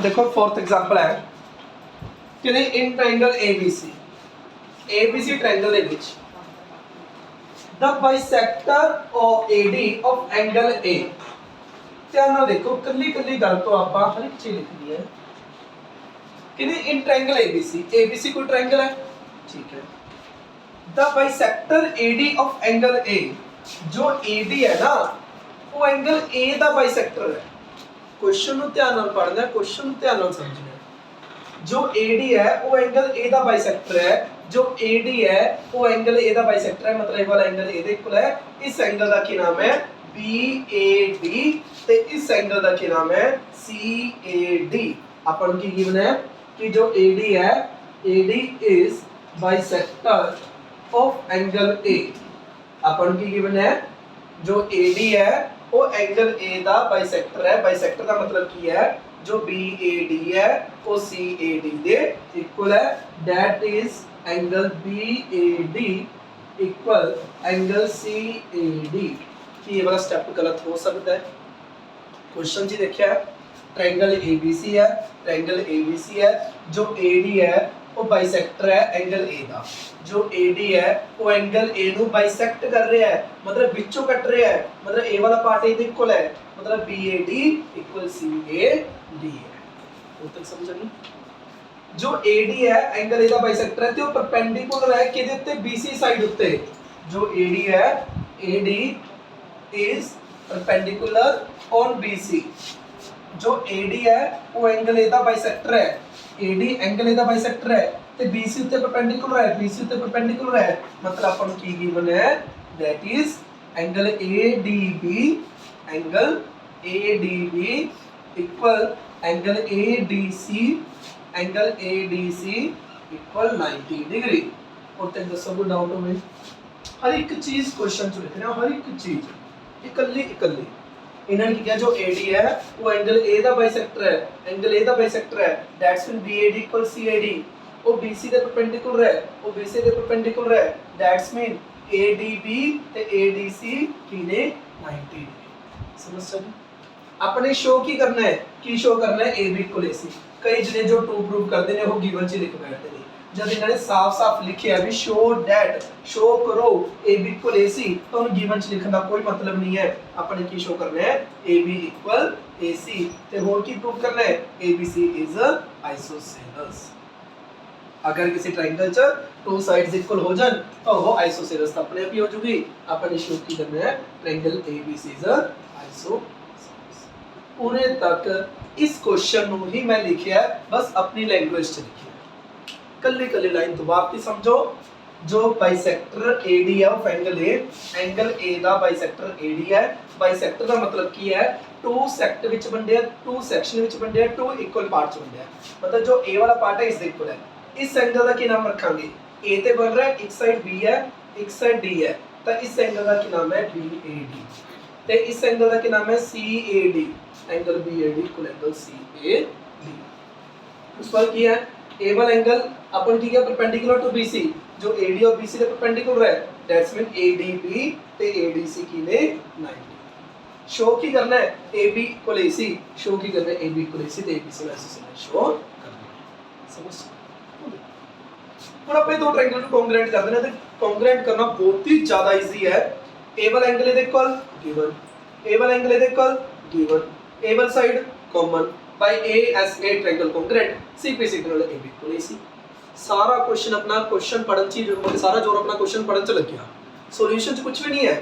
देखो fourth example है कि नहीं इन ट्रायंगल एबीसी ट्रायंगल ਦੇ ਵਿੱਚ the bisector of AD of angle A ਧਿਆਨ ਨਾਲ ਦੇਖੋ ਕੱਲੀ ਕੱਲੀ ਗੱਲ ਤੋਂ ਆਪਾਂ ਹਰ ਇੱਕ ਚੀਜ਼ ਲਿਖਣੀ ਹੈ कि नहीं इन ट्रायंगल एबीसी कोई ट्रायंगल है ठीक है the bisector AD of angle A जो AD है ना वो एंगल A ਦਾ बाइसेक्टर है क्वेश्चन ਨੂੰ ਧਿਆਨ ਨਾਲ ਪੜ੍ਹਨਾ क्वेश्चन ਨੂੰ ਧਿਆਨ ਨਾਲ ਸਮਝਣਾ जो AD है वो एंगल A ਦਾ बाइसेक्टर है जो AD है वो एंगल A ਦਾ बाइसेक्टर है मतलब ये वाला एंगल A ਦੇ ਇਕੁਅਲ है इस एंगल ਦਾ ਕੀ ਨਾਮ है BAD ਤੇ इस एंगल ਦਾ ਕੀ ਨਾਮ है CAD ਆਪਾਂ ਨੂੰ ਕੀ ਗਿਵਨ है कि जो AD है AD is bisector of angle A अपन की गिवन है जो AD है वो एंगल A दा बाइसेक्टर है बाइसेक्टर का मतलब की है जो BAD है वो CAD दे इक्वल है that is angle BAD equal angle CAD कि ये वाला स्टेप गलत हो सकता है क्वेश्चन जी देखिए ट्रायंगल ABC है ट्रायंगल ABC है जो AD है वो बाइसेक्टर है एंगल A दा जो AD है वो एंगल A नु बाइसेक्ट कर रहा है मतलब विचों कट रहा है मतलब A वाला पार्ट A दे इक्वल है मतलब BAD इक्वल CAD है वो तक समझ नहीं जो AD है एंगल A दा बाइसेक्टर है ते वो परपेंडिकुलर है किदे उत्ते BC साइड उत्ते जो AD है AD is perpendicular on BC जो AD है वो एंगल A दा बाइसेक्टर है AD एंगल A दा बाइसेक्टर है ते BC उत्ते परपेंडिकुलर है BC उत्ते परपेंडिकुलर है मतलब अपन की गिवन है that is angle ADB equal angle ADC equal 90 degree और तक दसो कोई डाउट हो हर एक चीज क्वेश्चन च लिखना हर एक चीज इकल्ली इकल्ली इन्होंने क्या जो AD है वो एंगल A दा बाइसेक्टर है एंगल A दा बाइसेक्टर है that's mean BAD equal CAD वो BC दे परपेंडिकुलर है वो BC दे परपेंडिकुलर है दैट्स मीन ADB ते ADC किने 90 डिग्री समझ सके अपने शो की करना है की शो करना है AB इक्वल AC कई जने जो टू प्रूव करते ने वो गिवन च लिख बैठते ने जब इन्होंने साफ साफ लिखे है भी शो दैट शो करो AB इक्वल AC तो उन गिवन च लिखने का कोई मतलब नहीं है अपने की शो करना है AB इक्वल AC ते होर की प्रूव करना है ABC इज आइसोसेलेस अगर किसी ट्रायंगल च टू साइड्स इक्वल हो जान तो वो आइसोसेलेस अपने आप ही हो जाएगी अपने शो की करना है ट्रायंगल ABC इज आइसोसेलेस पूरे तक इस क्वेश्चन नु ही मैं लिखिया बस अपनी लैंग्वेज च लिखिया कल्ली कल्ली लाइन दोबारा की समझो जो बाइसेक्टर AD है वो एंगल A दा बाइसेक्टर AD है बाइसेक्टर का मतलब की है टू सेक्ट विच बंदे हैं टू सेक्शन विच बंदे हैं टू इक्वल पार्ट्स बंदे हैं मतलब जो A वाला पार्ट है इस इक्वल है इस एंगल का की नाम रखांगे A ते बन रहा है एक साइड B है एक साइड D है तो इस एंगल का की नाम है BAD ते इस एंगल का की नाम है CAD angle BAD equal angle CAD उस पर की है A वाला एंगल अपन ठीक है परपेंडिकुलर टू BC जो AD और BC के परपेंडिकुलर है दैट्स मीन ADB ते ADC की ने 90 शो की करना है AB इक्वल AC शो की करना है AB इक्वल AC ते ABC में आइसोसेलेस शो करना है समझ और अपने दो ट्रायंगल को कॉन्ग्रुएंट कर देना तो कॉन्ग्रुएंट करना बहुत ही ज्यादा इजी है A वाला angle is equal given A वाला angle is equal given A वाला side common by ASA triangle congruent CPC triangle AB equal AC सारा क्वेश्चन अपना क्वेश्चन पढ़न ची सारा जोर अपना क्वेश्चन पढ़न च लग गया सॉल्यूशन च कुछ भी नहीं है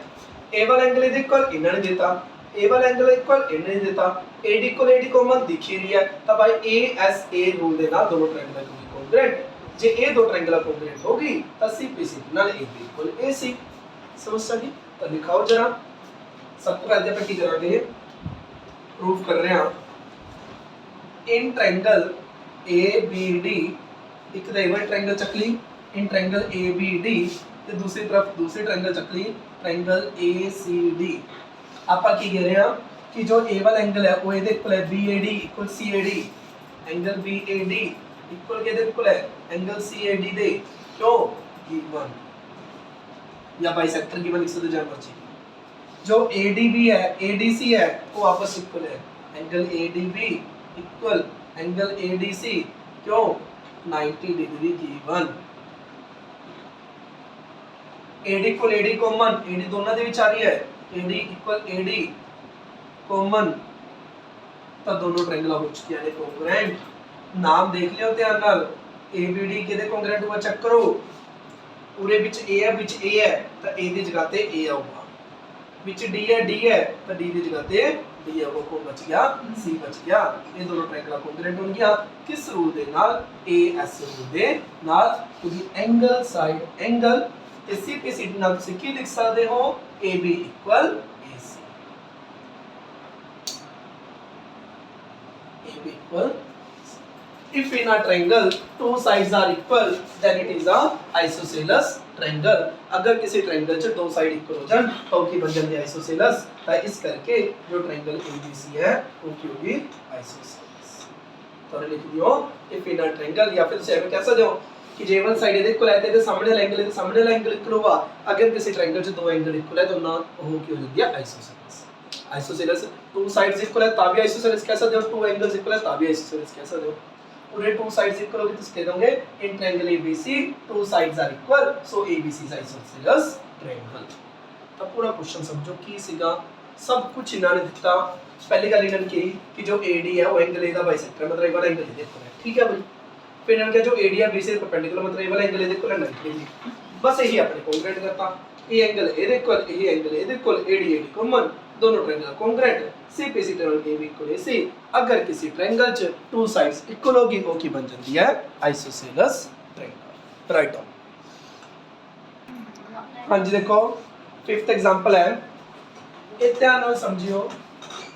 A वाला एंगल इज इक्वल इन्होंने देता A वाला एंगल इक्वल इन्होंने देता AD इक्वल AD कॉमन दिख ही रही है तब भाई ASA रूल दे नाल दोनों ट्रायंगल होगी कॉन्ग्रुएंट जे ये दो ट्रायंगल कॉन्ग्रुएंट होगी तो CPC नाल AB इक्वल AC समझ सकी तो लिखाओ जरा सबको पहले अपन की करांगे प्रूफ कर रहे हैं इन ट्रायंगल ABD एक तो एक triangle chakli in triangle ABD ते दूसरी तरफ दूसरी ट्रायंगल चकली ट्रायंगल ACD आपा की कह रहे हैं कि जो A वाला एंगल है वो इधर इक्वल है BAD equal CAD angle BAD equal के इधर इक्वल है एंगल CAD दे क्यों गिवन या बाइसेक्टर गिवन लिख सकते जब मर्जी जो ADB है ADC है वो आपस इक्वल है angle ADB equal angle ADC क्यों 90 degree given AD equal AD common AD दोनों ਦੇ ਵਿੱਚ ਆ ਰਹੀ ਹੈ AD ਇਕੁਅਲ AD कॉमन ਤਾਂ ਦੋਨੋਂ ਟ੍ਰਾਇੰਗਲਾਂ ਹੋ ਚੁੱਕੀਆਂ ਨੇ ਕੋਂਗਰੂਐਂਟ ਨਾਮ ਦੇਖ ਲਿਓ ਧਿਆਨ ਨਾਲ ABD ਕਿਹਦੇ ਕੋਂਗਰੂਐਂਟ ਹੋਇਆ ਚੈੱਕ ਕਰੋ ਪੂਰੇ ਵਿੱਚ A ਹੈ ਵਿੱਚ A ਹੈ ਤਾਂ A ਦੀ ਜਗ੍ਹਾ ਤੇ A ਆਊਗਾ ਵਿੱਚ D ਹੈ ਤਾਂ D ਦੀ ਜਗ੍ਹਾ ਤੇ D ਆਊਗਾ ਕੋ ਬਚ ਗਿਆ C ਬਚ ਗਿਆ ਇਹ ਦੋਨੋਂ ਟ੍ਰਾਇੰਗਲਾਂ ਕੋਂਗਰੂਐਂਟ ਹੋਣਗੀਆਂ ਕਿਸ ਰੂਲ ਦੇ ਨਾਲ AS ਰੂਲ ਦੇ ਨਾਲ ਕਿਉਂਕਿ ਐਂਗਲ ਸਾਈਡ ਐਂਗਲ ਤੇ CPCD ਨਾਲ ਤੁਸੀਂ ਕੀ ਲਿਖ ਸਕਦੇ ਹੋ AB equal AC AB equal if in a triangle two sides are equal then it is a isosceles triangle अगर किसी triangle च दो साइड इक्वल हो जान तो की बन जाती है isosceles तो इस करके जो triangle ABC है वो की होगी isosceles तो लिख दियो if in a triangle या फिर से कैसा दो कि जे1 साइड ਇਹਦੇ ਇਕੁਅਲ ਹੈ ਤੇ ਇਹਦੇ ਸਾਹਮਣੇ ਵਾਲਾ ਐਂਗਲ ਇਹਦੇ ਸਾਹਮਣੇ ਵਾਲਾ ਐਂਗਲ ਇਕੁਅਲ ਹੋਗਾ ਅਗਰ ਕਿਸੇ ਟ੍ਰਾਇੰਗਲ 'ਚ ਦੋ ਐਂਗਲ ਇਕੁਅਲ ਹੈ ਤਾਂ ਉਹਨਾਂ ਉਹ ਕੀ ਹੋ ਜਾਂਦੀ ਹੈ आइसोसेलेस टू साइड्स इक्वल है तभी आइसोसेलेस कह सकते हो टू एंगल्स इक्वल है तभी आइसोसेलेस कह सकते हो पूरे टू साइड्स इक्वल होगी तो कह दोगे in triangle ABC two sides are equal so ABC is isosceles triangle तो पूरा क्वेश्चन समझो की सीगा सब कुछ इन्होंने दिता पहली गल इन्होंने कही कि जो AD है वो एंगल A दा बाइसेक्टर है मतलब ये वाला एंगल देखो है ठीक है भाई फिर इन्होंने कहा जो AD है BC के परपेंडिकुलर मतलब ये वाला एंगल देखो है 90 डिग्री बस यही अपने कोंग्रुएंट करता ये एंगल A इक्वल ये angle A equal AD common दोनों triangle congruent CPC triangle AB equal AC अगर किसी ट्रायंगल च टू साइड्स इक्वल होगी वो की बन जाती है आइसोसेलेस ट्रायंगल राइट ऑन हां जी देखो फिफ्थ एग्जांपल है ये ध्यान ਨਾਲ समझियो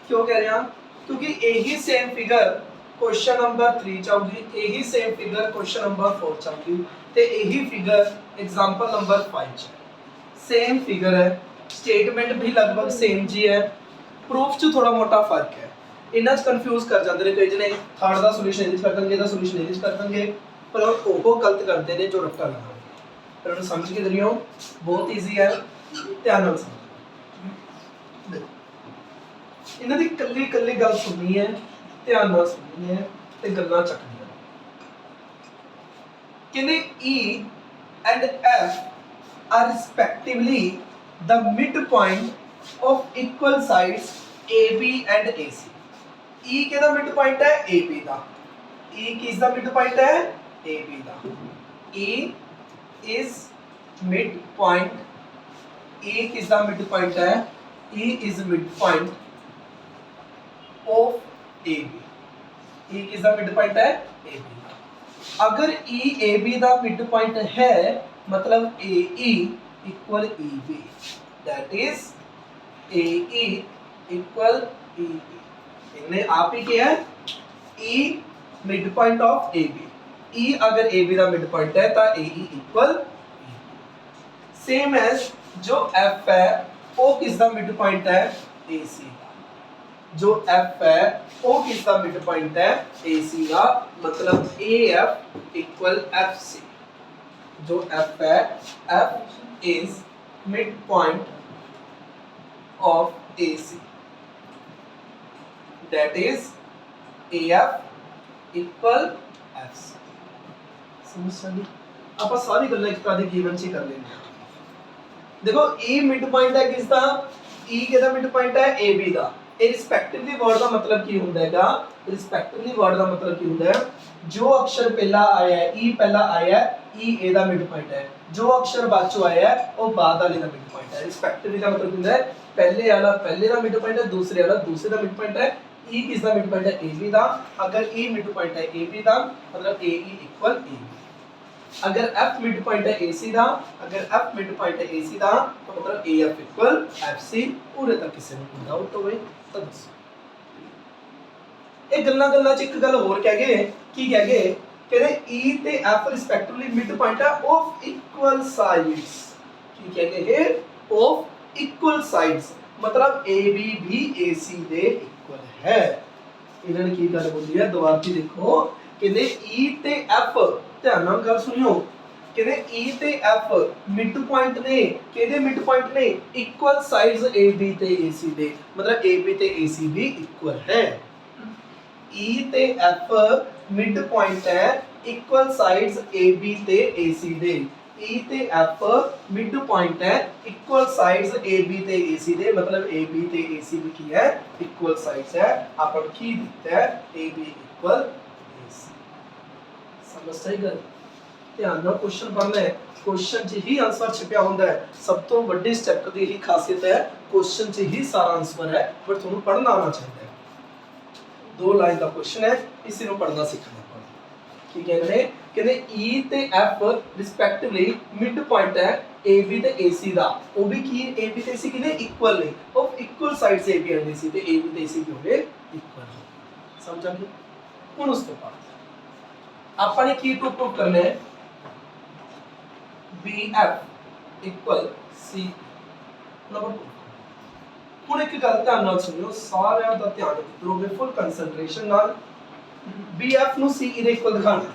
क्यों कह रहे हैं क्योंकि यही सेम फिगर क्वेश्चन नंबर 3 च आउगी यही सेम फिगर क्वेश्चन नंबर 4 च आउगी ते यही फिगर एग्जांपल नंबर 5 च सेम फिगर है स्टेटमेंट भी लगभग सेम जी है प्रूफ च थोड़ा मोटा फर्क है इन्हां च कंफ्यूज कर जाते हैं कई जने थर्ड दा सॉल्यूशन ਇਹਦੇ ਕਰ ਦੇਣਗੇ ਦਾ ਸੋਲੂਸ਼ਨ ਇਹਦੇ ਕਰ ਦੇਣਗੇ ਪਰ ਉਹ ਗਲਤ ਕਰਦੇ ਨੇ ਜੋ ਰੱਟਾ ਲਗਾਉਂਦੇ ਪਰ ਉਹਨੂੰ ਸਮਝ ਕੇ ਦਰਿਓ ਬਹੁਤ ਈਜ਼ੀ ਹੈ ਧਿਆਨ ਨਾਲ ਸਮਝੋ ਇਹਨਾਂ ਦੀ ਕੱਲੀ ਕੱਲੀ ਗੱਲ ਸੁਣਨੀ ਹੈ ਧਿਆਨ ਨਾਲ ਸੁਣਨੀ ਹੈ ਤੇ ਗੱਲਾਂ ਚੱਕਣੀਆਂ ਕਹਿੰਦੇ E and F are respectively the midpoint of equal sides AB and AC. E के दा midpoint है AB दा. E किस दा midpoint है AB दा. E is midpoint. E किस दा midpoint है E is midpoint of AB. E किस दा midpoint है AB दा. अगर E AB दा midpoint है मतलब AE equal EB that is AE equal EB इन्हें आप ही क्या है E midpoint of AB E अगर AB का midpoint है तो AE equal EB same as जो F है वो किसका midpoint है AC का जो F है वो किसका midpoint है AC का मतलब AF equal FC जो F है F is midpoint of AC that is AF equal FC समझ आप सारी गल्लां एक तरह दी गिवन सी कर लेंगे देखो E midpoint है किसदा E केदा midpoint है AB दा ਇਹ ਰਿਸਪੈਕਟਿਵਲੀ ਵਰਡ ਦਾ ਮਤਲਬ ਕੀ ਹੁੰਦਾ ਹੈਗਾ ਰਿਸਪੈਕਟਿਵਲੀ ਵਰਡ ਦਾ ਮਤਲਬ ਕੀ ਹੁੰਦਾ ਹੈ ਜੋ ਅਕਸ਼ਰ ਪਹਿਲਾ ਆਇਆ ਹੈ E ਪਹਿਲਾ ਆਇਆ ਹੈ E A the mid point ਹੈ ਜੋ ਅਕਸ਼ਰ ਬਾਅਦ ਚੋਂ ਆਇਆ ਹੈ ਉਹ ਬਾਅਦ ਵਾਲੇ ਦਾ ਮਿਡ ਪੁਆਇੰਟ ਹੈ ਰਿਸਪੈਕਟਿਵਲੀ ਦਾ ਮਤਲਬ ਹੁੰਦਾ ਹੈ ਪਹਿਲੇ ਵਾਲਾ ਪਹਿਲੇ ਦਾ ਮਿਡ ਪੁਆਇੰਟ ਹੈ ਦੂਸਰੇ ਵਾਲਾ ਦੂਸਰੇ ਦਾ ਮਿਡ ਪੁਆਇੰਟ ਹੈ E ਕਿਸ ਦਾ ਮਿਡ ਪੁਆਇੰਟ ਹੈ AB ਦਾ ਅਗਰ E ਮਿਡ ਪੁਆਇੰਟ ਹੈ AB ਦਾ ਮਤਲਬ AE ਇਕੁਅਲ AB अगर F मिड पॉइंट है AC दा अगर F मिड पॉइंट है AC दा तो मतलब AF इक्वल FC पूरे तक किसी ने डाउट होवे तो दसो ਇਹ ਗੱਲਾਂ ਚ ਇੱਕ ਗੱਲ ਹੋਰ ਕਹਿ ਗਏ ਕੀ ਕਹਿ ਗਏ ਕਹਿੰਦੇ E ਤੇ F ਰਿਸਪੈਕਟਿਵਲੀ ਮਿਡ ਪੁਆਇੰਟ ਹੈ ਆਫ ਇਕੁਅਲ ਸਾਈਡਸ ਕੀ ਕਹਿ ਗਏ ਆਫ ਇਕੁਅਲ ਸਾਈਡਸ मतलब AB भी AC ਦੇ ਇਕੁਅਲ ਹੈ ਇਹਨਾਂ ਨੇ ਕੀ ਗੱਲ ਬੋਲੀ ਹੈ ਦੁਬਾਰਾ ਜੀ ਦੇਖੋ ਕਹਿੰਦੇ E ਤੇ F ਧਿਆਨ ਨਾਲ ਗੱਲ ਸੁਣਿਓ ਕਹਿੰਦੇ E ਤੇ F ਮਿਡ ਪੁਆਇੰਟ ਨੇ ਕਿਹਦੇ ਮਿਡ ਪੁਆਇੰਟ ਨੇ ਇਕੁਅਲ ਸਾਈਡਸ AB ਤੇ AC ਦੇ ਮਤਲਬ AB ਤੇ AC ਵੀ ਇਕੁਅਲ ਹੈ E ਤੇ F ਮਿਡ ਪੁਆਇੰਟ ਹੈ ਇਕੁਅਲ ਸਾਈਡਸ AB ਤੇ AC ਦੇ। E ਤੇ F ਮਿਡ ਪੁਆਇੰਟ ਹੈ ਇਕੁਅਲ ਸਾਈਡਸ AB ਤੇ AC ਦੇ, ਮਤਲਬ AB ਤੇ AC ਦੀ ਕੀ ਹੈ ਇਕੁਅਲ ਸਾਈਡਸ ਹੈ। ਆਪਾਂ ਨੂੰ ਕੀ ਦਿੱਤਾ ਹੈ AB ਇਕੁਅਲ AC। ਸਮਝ ਸਹੀ ਗੱਲ? ਧਿਆਨ ਨਾਲ ਕੁਐਸਚਨ ਪੜ੍ਹਨਾ ਹੈ, ਕੁਐਸਚਨ 'ਚ ਹੀ ਆਨਸਰ ਛਿਪਿਆ ਹੁੰਦਾ ਹੈ। ਸਭ ਤੋਂ ਵੱਡੀ ਸਟੈਪ ਦੀ ਹੀ ਖਾਸੀਅਤ ਹੈ ਕੁਐਸਚਨ 'ਚ ਹੀ ਸਾਰਾ ਆਨਸਰ ਹੈ, ਪਰ ਤੁਹਾਨੂੰ ਪੜ੍ਹਨਾ ਆਉਣਾ ਚਾਹੀਦਾ ਹੈ। 2 ਲਾइन का क्वेश्चन है, इसी ਨੂੰ ਪੜ੍ਹਨਾ ਸਿੱਖਣਾ ਪੜਨਾ। ਕੀ ਕਹਿੰਦੇ ਨੇ? ਕਹਿੰਦੇ E ਤੇ F ਰਿਸਪੈਕਟਿਵਲੀ ਮਿਡ ਪੁਆਇੰਟ ਹੈ AB ਤੇ AC ਦਾ। ਉਹ ਵੀ ਕੀ AB ਤੇ AC ਕਿਨੇ ਇਕੁਅਲ ਨੇ, ਉਹ equal sides AB and AC ਤੇ AB ਤੇ AC ਕਿਉਂ ਨੇ ਇਕੁਅਲ। ਸਮਝਾ ਗਏ? ਹੁਣ ਉਸ ਤੋਂ ਬਾਅਦ ਆਪਾਂ ਨੇ ਕੀ ਪ੍ਰੂਵ ਕਰਨਾ ਹੈ BF ਇਕੁਅਲ C ਨੰਬਰ 2। ਹੁਣ ਇੱਕ ਗੱਲ ਧਿਆਨ ਨਾਲ ਸੁਣਿਓ, ਸਾਰਿਆਂ ਦਾ ਧਿਆਨ ਰੱਖੋਗੇ ਫੁੱਲ ਕੰਸੈਂਟਰੇਸ਼ਨ ਨਾਲ। BF ਨੂੰ CE ਦੇ ਇਕੁਅਲ ਦਿਖਾਣਾ ਹੈ।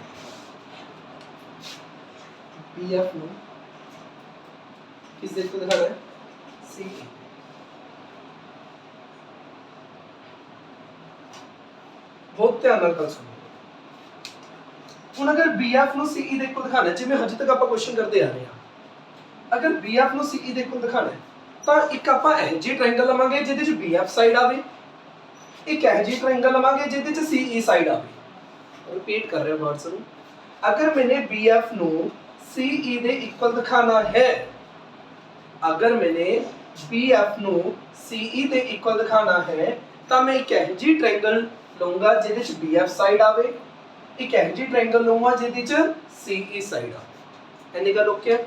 BF ਨੂੰ ਕਿਸ ਦੇ ਇਕੁਅਲ ਦਿਖਾਣਾ ਹੈ CE। ਬਹੁਤ ਧਿਆਨ ਨਾਲ ਗੱਲ ਸੁਣੋ। ਹੁਣ ਅਗਰ BF ਨੂੰ CE ਦੇ ਇਕੁਅਲ ਦਿਖਾਣਾ ਹੈ, ਜਿਵੇਂ ਹਜੇ ਤੱਕ ਆਪਾਂ ਕੁਐਸਚਨ ਕਰਦੇ ਆ ਰਹੇ ਹਾਂ, ਅਗਰ BF ਨੂੰ CE ਦੇ ਇਕੁਅਲ ਦਿਖਾਣਾ ਹੈ ਤਾਂ ਇੱਕ ਆਪਾਂ ਇਹ ਜਿਹੀ ਟ੍ਰਾਇੰਗਲ ਲਵਾਂਗੇ ਜਿਹਦੇ ਚ BF ਸਾਈਡ ਆਵੇ, ਇੱਕ ਇਹ ਜਿਹੀ ਟ੍ਰਾਇੰਗਲ ਲਵਾਂਗੇ ਜਿਹਦੇ ਚ CE ਸਾਈਡ ਆਵੇ। ਰਿਪੀਟ ਕਰ ਰਿਹਾ ਵਰਡਸ ਨੂੰ। अगर मैंने BF ਨੂੰ CE ਦੇ ਇਕੁਅਲ ਦਿਖਾਣਾ ਹੈ, ਅਗਰ मैंने BF ਨੂੰ CE ਦੇ ਇਕੁਅਲ ਦਿਖਾਣਾ ਹੈ ਤਾਂ ਮੈਂ ਇੱਕ ਇਹ ਜਿਹੀ ਟ੍ਰਾਇੰਗਲ ਲਵਾਂਗਾ ਜਿਹਦੇ ਚ BF ਸਾਈਡ ਆਵੇ, ਇੱਕ ਇਹ ਜਿਹੀ ਟ੍ਰਾਇੰਗਲ ਲਵਾਂਗਾ ਜਿਹਦੇ ਚ CE ਸਾਈਡ ਆਵੇ। ਇੰਨੀ ਗੱਲ ਓਕੇ ਹੈ?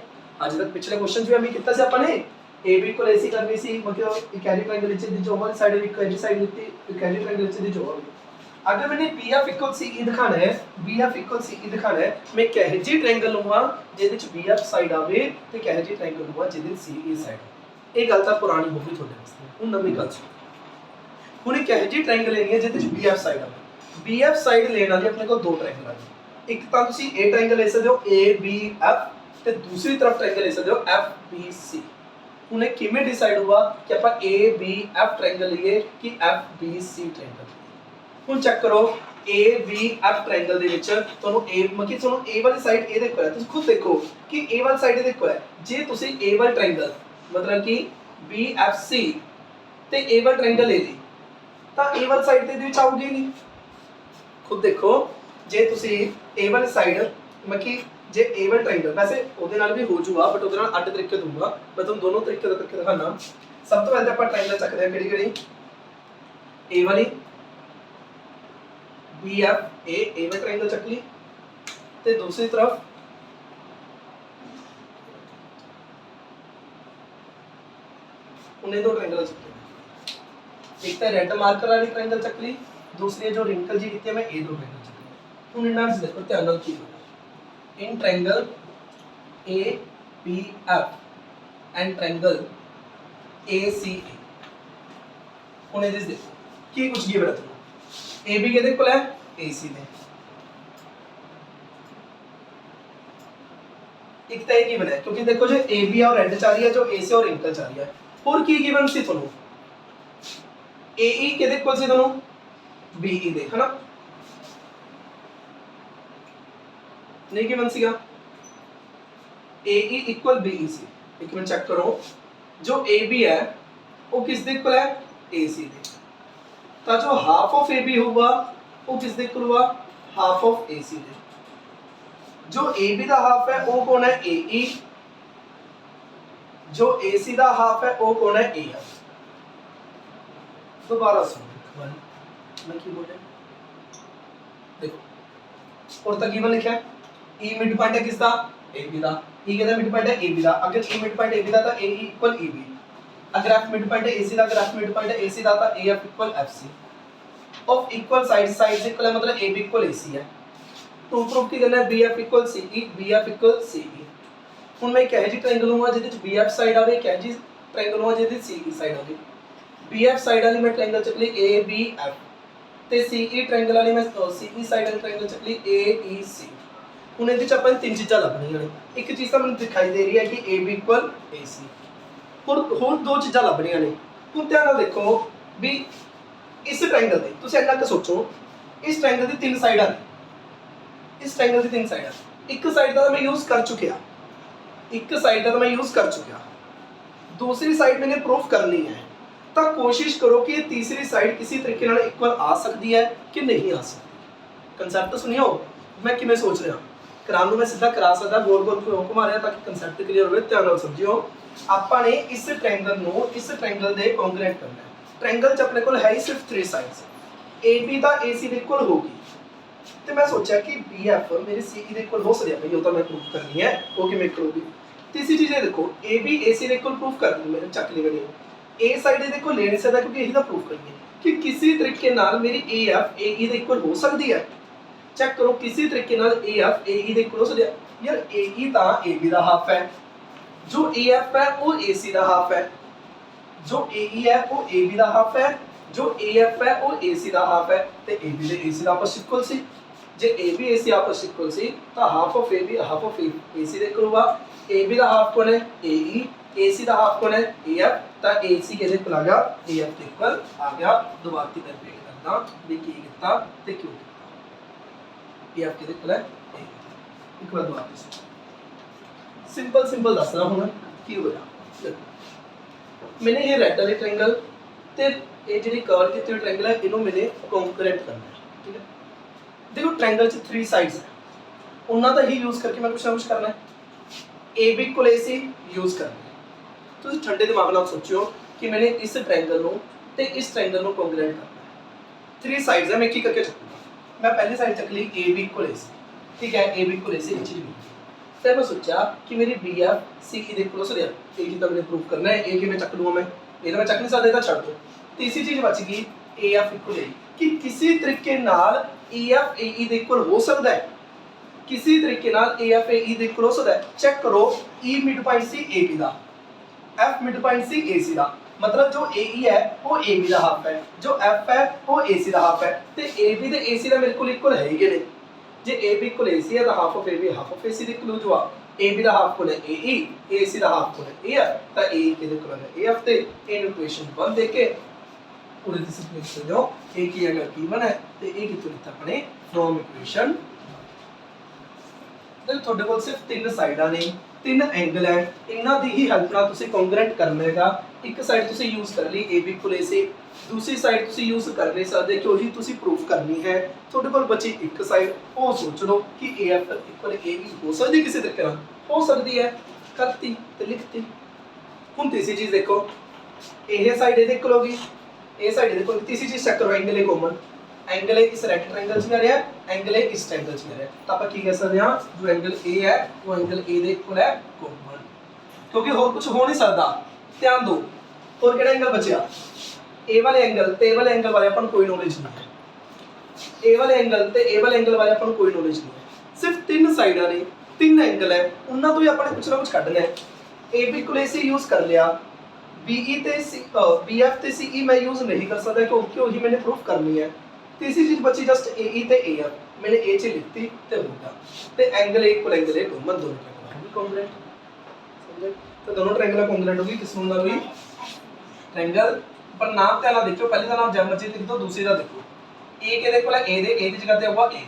ਅੱਜ ਤੱਕ ਪਿਛਲੇ ਕੁਐਸਚਨ ਚ ਵੀ ਅਸੀਂ ਕੀਤਾ ਸੀ ਆਪਾਂ ਨੇ AB इक्वल AC करनी सी, मतलब एक एडी ट्रायंगल नीचे दी जो वाली साइड है एक एडी साइड लिखती एक एडी ट्रायंगल नीचे दी जो वाली। अगर मैंने BF इक्वल CE दिखाना है, BF इक्वल CE दिखाना है, मैं कहे जी ट्रायंगल लूंगा ਜਿਹਦੇ ਚ BF ਸਾਈਡ ਆਵੇ ਤੇ ਕਹੇ ਜੀ ट्रायंगल ਲੂੰਗਾ ਜਿਹਦੇ ਚ CE ਸਾਈਡ। ਇਹ ਗੱਲ ਤਾਂ ਪੁਰਾਣੀ ਹੋ ਗਈ ਤੁਹਾਡੇ ਵਾਸਤੇ, ਹੁਣ ਨਵੀਂ ਗੱਲ ਸੁਣੋ। ਹੁਣ ਇਹ ਕਹੇ ਜੀ ट्रायंगल ਲੈਣੀ ਹੈ ਜਿਹਦੇ ਚ BF ਸਾਈਡ ਆਵੇ। BF ਸਾਈਡ ਲੈਣ ਵਾਲੀ ਆਪਣੇ ਕੋਲ 2 ਟ੍ਰਾਇੰਗਲ ਆ। ਇੱਕ ਤਾਂ ਤੁਸੀਂ A ट्रायंगल ਲੈ ਸਕਦੇ ਹੋ ABF ਤੇ ਦੂਸਰੀ ਤਰਫ ट्रायंगल ਲੈ ਸਕਦੇ ਹੋ FBC। ਹੁਣ ਇਹ ਕਿਵੇਂ ਡਿਸਾਈਡ ਹੋਊਗਾ ਕਿ ਆਪਾਂ ABF ਟ੍ਰਾਇੰਗਲ ਲਈਏ ਕਿ FBC ਟ੍ਰਾਇੰਗਲ। ਹੁਣ ਚੈੱਕ ਕਰੋ ABF ਟ੍ਰਾਇੰਗਲ ਦੇ ਵਿੱਚ ਤੁਹਾਨੂੰ ਤੁਹਾਨੂੰ A ਵਾਲੀ ਸਾਈਡ ਇਹ ਦੇਖੋ ਹੈ, ਤੁਸੀਂ ਖੁਦ ਦੇਖੋ ਕਿ A ਵਾਲੀ ਸਾਈਡ ਇਹ ਦੇਖੋ ਹੈ। ਜੇ ਤੁਸੀਂ A ਵਾਲਾ ਟ੍ਰਾਇੰਗਲ ਮਤਲਬ ਕਿ BFC ਤੇ A ਵਾਲਾ ਟ੍ਰਾਇੰਗਲ ਲੈ ਲਈ ਤਾਂ A ਵਾਲੀ ਸਾਈਡ ਤੇ ਇਹਦੇ ਵਿੱਚ ਆਊਗੀ ਨਹੀਂ। ਖੁਦ ਦੇਖੋ ਜੇ ਤੁਸੀਂ A ਵਾਲੀ ਸਾਈਡ ਮਤਲਬ ਕਿ ਜੇ A ਵਾਲਾ ट्रायंगल वैसे ਉਹਦੇ ਨਾਲ ਵੀ ਹੋ ਜੂਗਾ ਬਟ ਉਹਦੇ ਨਾਲ ਅੱਡ ਤਰੀਕੇ ਦੂੰਗਾ, ਮੈਂ ਤੁਹਾਨੂੰ ਦੋਨੋਂ ਤਰੀਕੇ ਦਾ ਕਰਕੇ ਦਿਖਾਣਾ। ਸਭ ਤੋਂ ਪਹਿਲਾਂ ਆਪਾਂ ट्रायंगल ਚੱਕਦੇ ਹਾਂ ਕਿਹੜੀ ਕਿਹੜੀ A ਵਾਲੀ BF A ਵਾਲਾ ट्रायंगल ਚੱਕ ਲਈ ਤੇ ਦੂਸਰੀ ਤਰਫ ਉਹਨੇ ਦੋ ट्रायंगल ਚੱਕੇ। ਇੱਕ ਤਾਂ ਰੈੱਡ ਮਾਰਕਰ ਵਾਲੀ ट्रायंगल ਚੱਕ ਲਈ, दूसरी जो रिंकल जी ਕੀਤੀ ਹੈ ਮੈਂ ਇਹ ਦੋ ट्रायंगल ਚੱਕ ਲਈ। ਹੁਣ ਇਹਨਾਂ ਵਿੱਚ ਦੇਖੋ ਧਿਆਨ ਨਾਲ ਕੀ ਹੋਣਾ। In triangle ABF and triangle ACA ਹੁਣ ਇਹਦੇ ਦੇਖੋ ਕੀ ਕੁਝ ਗਿਵਨ ਹੈ ਤੁਹਾਨੂੰ। AB ਕਿਹਦੇ ਕੋਲ ਹੈ AC ਦੇ। ਇੱਕ ਤਾਂ ਇਹ ਗਿਵਨ ਹੈ ਕਿਉਂਕਿ ਦੇਖੋ ਜੋ AB और रेड ਚ ਆ ਰਹੀ ਹੈ, जो AC और रिंकल ਚ ਆ ਰਹੀ ਹੈ। ਹੋਰ ਕੀ ਗਿਵਨ ਸੀ ਤੁਹਾਨੂੰ? AE ਕਿਹਦੇ ਕੋਲ ਸੀ ਤੁਹਾਨੂੰ? BE ਦੇ, ਹੈ ਨਾ? नहीं गिवन सीगा AE इक्वल BEC। एक मिनट चेक करो, जो AB है वो किस दे इक्वल है AC दे, तो जो हाफ ऑफ AB होगा वो किस दे इक्वल हुआ हाफ ऑफ AC दे। जो AB दा हाफ है वो कौन है AE, जो AC दा हाफ है वो कौन है AF। दोबारा सुनो मैं की बोले देखो और तक गिवन लिखा है E मिड पॉइंट है किसका AB ਦਾ। E ਕਿਹਦਾ ਮਿਡ ਪੁਆਇੰਟ ਹੈ AB ਦਾ। ਅਗਰ E ਮਿਡ ਪੁਆਇੰਟ AB ਦਾ ਤਾਂ AE ਇਕੁਅਲ EB। ਅਗਰ F ਮਿਡ ਪੁਆਇੰਟ ਹੈ AC ਦਾ, ਅਗਰ F ਮਿਡ ਪੁਆਇੰਟ ਹੈ AC ਦਾ ਤਾਂ AF equal FC। Of equal sides equal है मतलब AB इक्वल AC है। टू प्रूफ की करना है BF equal CE, BF equal CE। ਹੁਣ ਮੈਂ ਕਹੇ ਜੀ ਟ੍ਰਾਇੰਗਲ ਲਵਾਂ ਜਿਹਦੇ ਚ BF ਸਾਈਡ ਆਵੇ, ਕਹੇ ਜੀ ਟ੍ਰਾਇੰਗਲ ਲਵਾਂ ਜਿਹਦੇ ਚ CE ਸਾਈਡ ਆਵੇ। BF ਸਾਈਡ ਵਾਲੀ ਮੈਂ ਟ੍ਰਾਇੰਗਲ ਚੱਕ ਲਈ ABF ਤੇ CE ਟ੍ਰਾਇੰਗਲ ਵਾਲੀ ਮੈਂ CE ਸਾਈਡ ਵਾਲੀ ਟ੍ਰਾਇੰਗਲ ਚੱਕ ਲਈ AEC। ਹੁਣ ਇਹਦੇ ਚ ਆਪਾਂ ਤਿੰਨ ਚੀਜ਼ਾਂ ਲੱਭਣੀਆਂ ਨੇ। ਇੱਕ ਚੀਜ਼ ਤਾਂ ਮੈਨੂੰ ਦਿਖਾਈ ਦੇ ਰਹੀ ਹੈ ਕਿ AB ਇਕੁਅਲ AC। ਹੋਰ ਦੋ ਚੀਜ਼ਾਂ ਲੱਭਣੀਆਂ ਨੇ। ਹੁਣ ਧਿਆਨ ਨਾਲ ਦੇਖੋ ਵੀ ਇਸ ਟ੍ਰਾਇੰਗਲ ਦੇ ਤੁਸੀਂ ਇੰਨਾ ਕੁ ਸੋਚੋ इस ट्रायंगल दी तीन साइडां ने, इस ट्रायंगल दी तीन साइडां, एक साइड दा मैं यूज कर चुकिया, एक साइड दा मैं यूज कर चुकिया, दूसरी साइड मैंने प्रूफ करनी है, तो कोशिश करो कि ये तीसरी साइड किसी तरीके नाल इक्वल आ सकती है कि नहीं आ सकती। कंसैप्ट सुनियो मैं किवें सोच रहा, कराने मैं सीधा करा सकदा, गोल गोल क्यों घुमा रहा ताकि कंसैप्ट क्लियर होवे। ध्यान नाल समझियो, आपां ने इस ट्रायंगल नो इस ट्रायंगल दे कॉन्ग्रुएंट करना है। ट्रायंगल च अपने कोल है ही सिर्फ 3 साइड्स, AB दा AC दे इक्वल होगी, तो मैं सोचा कि BF मेरी CE दे इक्वल हो सकदी है, ये तो मैं प्रूफ करनी है, वो किवें करूंगी। तीसरी चीज है देखो, AB AC दे इक्वल प्रूफ कर दी मैंने, चक ली मैंने, A साइड दे इक्वल ले नहीं सकदा क्योंकि यही दा प्रूफ करनी है कि किसी तरीके नाल मेरी AF AE दे इक्वल हो सकदी है। चेक करो किसी तरीके नाल AF AE दे इक्वल हो सकदी है। यार AE ता AB दा हाफ है, जो AF है वो AC दा हाफ है, जो AE है वो AB दा हाफ है, जो AF है वो AC दा हाफ है, ते AB ते AC दा आपस इक्वल सी। जे AB AC आपस इक्वल सी तो half of AB half of AC they equal हुआ। AB दा हाफ कौन है? AE, AC दा हाफ कौन है? AF, ता AC के इक्वल आ गया, AF के इक्वल आ गया। दोबारा की रिपीट करना भी की कितना ते क्यों किया। AF के इक्वल है AE, एक बार दोबारा से सिंपल सिंपल दसना हुन की होया। मैंने ये रेड वाले ट्रायंगल ते ये ਜਿਹੜੀ कर्व की ट्रायंगल है इनो मैंने कॉन्करेंट करना है, ठीक है। देखो ट्रायंगल च 3 साइड्स है, उन्हां दा ही यूज करके मैं कुछ ना कुछ करना है। AB इक्वल AC यूज करना है। तो ठंडे दिमाग नाल सोचियो कि मैंने इस ट्रायंगल नो ते इस ट्रायंगल नो कॉन्ग्रुएंट करना है। 3 साइड्स है, मैं एक ही करके चकूंगा। मैं पहली साइड चक ली AB इक्वल AC, ठीक है, AB इक्वल AC HB। फिर मैं सोचा कि मेरी BF CE दे इक्वल हो सकदी है, AE दा मैंने प्रूव करना है। A के मैं चक लूंगा, मैं ये तो मैं चक नहीं सकदा, इधर छड़ दो। तीसरी चीज बच गई AF इक्वल AE, कि किसी तरीके नाल AF AE दे इक्वल हो सकदा है, किसी तरीके नाल AF AE दे इक्वल हो सकदा है। चेक करो, E मिड पॉइंट सी AB दा, F मिड पॉइंट सी AC दा, मतलब जो AE है वो AB दा हाफ है, जो F है वो AC दा हाफ है, ते AB ते AC दा मेरे को इक्वल है ही कि नहीं। जे AB इक्वल AC है तो half of AB half of AC they equal हो जावा। AB दा हाफ कौन है? AE, AC दा हाफ कौन है? AF, ता AE के इक्वल है AF, ते इन इक्वेशन 1 देके पूरे दिस इक्वेशन जो A की अगर गिवन है ते A कितों लिखता अपने फ्रॉम इक्वेशन। तो ਤੁਹਾਡੇ ਕੋਲ सिर्फ 3 ਸਾਈਡਾਂ ਨੇ, 3 ਐਂਗਲ ਹੈ, ਇਹਨਾਂ ਦੀ ਹੀ ਹੈਲਪ ਨਾਲ ਤੁਸੀਂ ਕੌਂਗਰੈਂਟ ਕਰਨਾ ਹੈਗਾ। ਇੱਕ ਸਾਈਡ ਤੁਸੀਂ ਯੂਜ਼ ਕਰ ਲਈ AB ਇਕੁਅਲ AC, ਦੂਸਰੀ ਸਾਈਡ ਤੁਸੀਂ ਯੂਜ਼ ਕਰ ਨਹੀਂ ਸਕਦੇ ਕਿ ਉਹੀ ਤੁਸੀਂ ਪ੍ਰੂਫ ਕਰਨੀ ਹੈ। ਤੁਹਾਡੇ ਕੋਲ ਬਚੀ ਇੱਕ ਸਾਈਡ, ਉਹ ਸੋਚ ਲਓ ਕਿ AF ਇਕੁਅਲ AB ਹੋ ਸਕਦੀ ਕਿਸੇ ਤਰੀਕੇ ਨਾਲ, ਹੋ ਸਕਦੀ ਹੈ, ਕਰਤੀ ਤੇ ਲਿਖਤੀ। ਹੁਣ ਤੀਸਰੀ ਚੀਜ਼ ਦੇਖੋ, ਇਹ ਸਾਈਡ ਇਹਦੇ ਇਕੁਅਲ ਹੋਗੀ, ਇਹ ਸਾਈਡ ਇਹਦੇ ਇਕੁਅਲ। तीसरी चीज चेक करो, angle A common, angle A इस रेक्ट ट्रायंगल च आ रहा है, एंगल ए इस ट्रायंगल च आ रहा है, तो आप की कह सकते हैं जो एंगल ए है वो एंगल ए दे इक्वल है कॉमन, क्योंकि और कुछ हो नहीं सकता। ध्यान दो, और केड़ा एंगल बचया? ए वाले एंगल ते ए वाले एंगल बारे अपन कोई नॉलेज नहीं है, ए वाले एंगल ते ए वाले एंगल बारे अपन कोई नॉलेज नहीं है। सिर्फ 3 साइडां ने, 3 एंगल है, उन्हां तो ही अपन कुछ ना कुछ कढना है। A B equal AC use कर लिया, BE ते BF ते CE मैं यूज नहीं कर सकता क्योंकि वही मैंने प्रूफ करनी है। तीसरी चीज बची जस्ट AE ते AF, मैंने A च लिखती ते हो गया। ते angle A equal angle A common, दोनों ट्रायंगल होगी कॉन्ग्रुएंट, समझे? तो दोनों ट्रायंगल कॉन्ग्रुएंट होगी। किस नाल हुई? ट्रायंगल पर नाम ध्यान देखो, पहले का नाम जैमर्जी लिख दो, दूसरी का देखो A के इक्वल है A दे, A दी जगह ते होगा A,